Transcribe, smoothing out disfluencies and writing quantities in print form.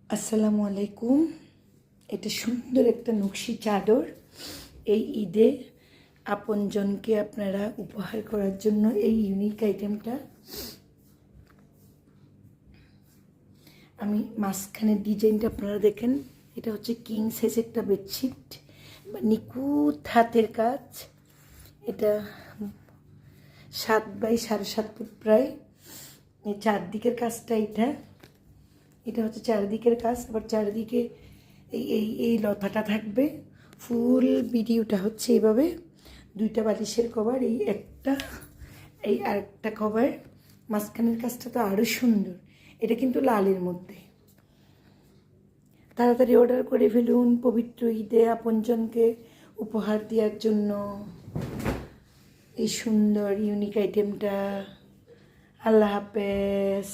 আসসালামু আলাইকুম। এটা সুন্দর একটা নকশি চাদর। এই ঈদে আপনজনকে আপনারা উপহার করার জন্য এই ইউনিক আইটেমটা আমি মাঝখানের ডিজাইনটা আপনারা দেখেন। এটা হচ্ছে কিং সাইজ একটা বেডশিট বা নিখুঁত হাতের কাজ। এটা 7 বাই 7.5 ফুট প্রায়। এই চারদিকের কাজটা এটা হচ্ছে চারিদিকের কাজ। আবার চারিদিকে এই এই এই লতাটা থাকবে। ফুল ভিডিওটা হচ্ছে এইভাবে। 2টা বালিশের কভার, এই একটা, এই আরেকটা কভার। মাঝখানের কাজটা তো আরও সুন্দর। এটা কিন্তু লালের মধ্যে। তাড়াতাড়ি অর্ডার করে ফেলুন পবিত্র ঈদে আপনজনকে উপহার দেওয়ার জন্য এই সুন্দর ইউনিক আইটেমটা। আল্লাহ হাফেজ।